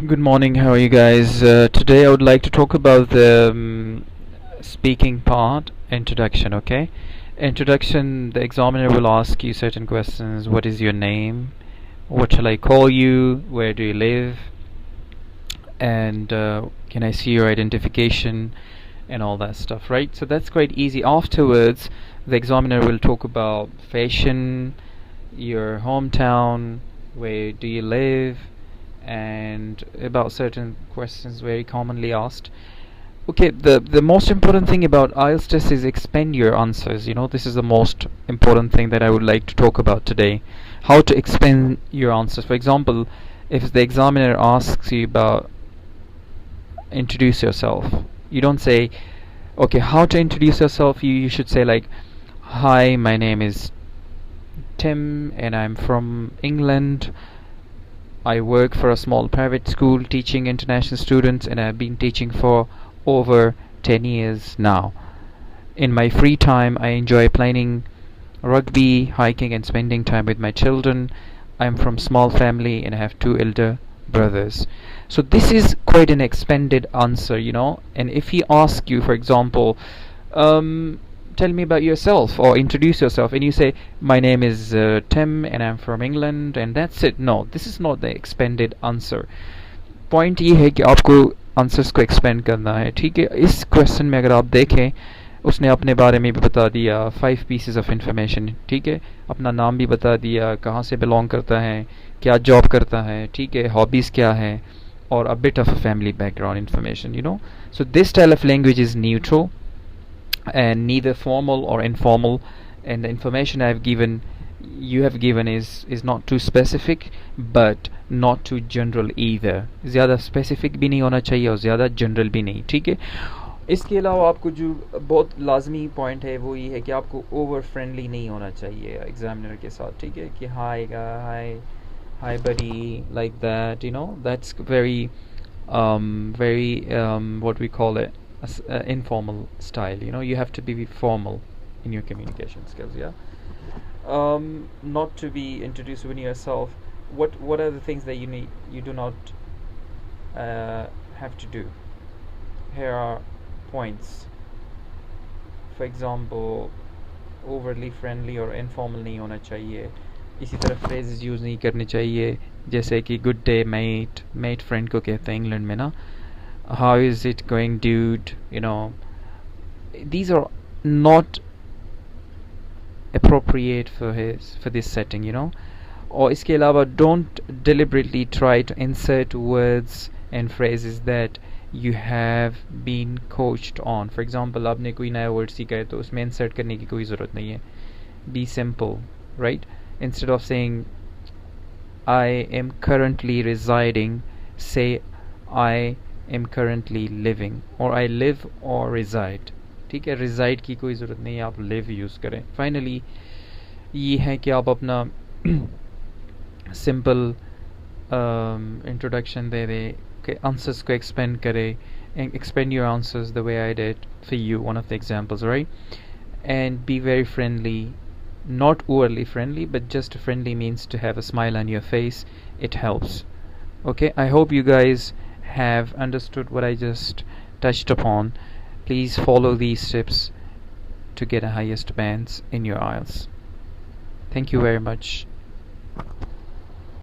Good morning, how are you guys? Today I would like to talk about the speaking part, introduction, okay? Introduction, the examiner will ask you certain questions. What is your name? What shall I call you? Where do you live? And can I see your identification? And all that stuff, right? So that's quite easy. Afterwards, the examiner will talk about fashion, your hometown, where do you live, and about certain questions very commonly asked. Okay, the most important thing about IELTS test is expand your answers. This is the most important thing that I would like to talk about today. How to expand your answers. For example, if the examiner asks you about introduce yourself, you don't say, okay, how to introduce yourself. You should say like, hi, my name is Tim and I'm from England. I work for a small private school teaching international students, and I've been teaching for over 10 years now. In my free time, I enjoy playing rugby, hiking, and spending time with my children. I'm from small family and I have two elder brothers. So this is quite an expanded answer. And if he asks you, for example, tell me about yourself or introduce yourself, and you say, my name is Tim and I'm from England, and that's it. No, this is not the expanded answer. Point ये है कि आपको answers को expand करना है, ठीक है? इस क्वेश्चन में अगर आप देखें, उसने अपने बारे में भी बता दिया 5 पीसेस ऑफ इंफॉर्मेशन, ठीक है? अपना नाम भी बता दिया, कहाँ से बिलोंग करता है, क्या जॉब करता है, ठीक है? हॉबीज़ क्या है, और a bit of a family background information. So this style of language is neutral and neither formal or informal, and the information you have given is not too specific but not too general either. ज़्यादा specific भी नहीं होना चाहिए और ज़्यादा general भी नहीं, ठीक है? इसके अलावा आपको जो बहुत लाजमी पॉइंट है वो ये है कि आपको ओवर फ्रेंडली नहीं होना चाहिए एग्जामिनर के साथ, ठीक है? कि हाय buddy, like that, that's very what we call it informal style. You have to be formal in your communication skills. Yeah. Not to be introducing yourself. What are the things that you do not have to do? Here are points. For example, overly friendly or informal नहीं होना चाहिए. इसी तरह phrases use नहीं करने चाहिए, जैसे कि good day mate friend को कहते हैं इंग्लैंड में ना, how is it going dude, these are not appropriate for this setting, or इसके अलावा don't deliberately try to insert words and phrases that you have been coached on. For example, आपने कोई नया word सीखा है तो उसमें insert करने की कोई ज़रूरत नहीं है. Be simple, right? Instead of saying I am currently residing, say I am currently living, or I live or reside. ठीक है? reside की कोई ज़रूरत नहीं है, आप live यूज़ करें. Finally, ये है कि आप अपना simple introduction दे दें, कि answers को expand करें, and expand your answers the way I did for you, one of the examples, right? And be very friendly. Not overly friendly, but just friendly means to have a smile on your face. It helps. Okay, I hope you guys have understood what I just touched upon. Please follow these tips to get a highest bands in your IELTS. Thank you very much.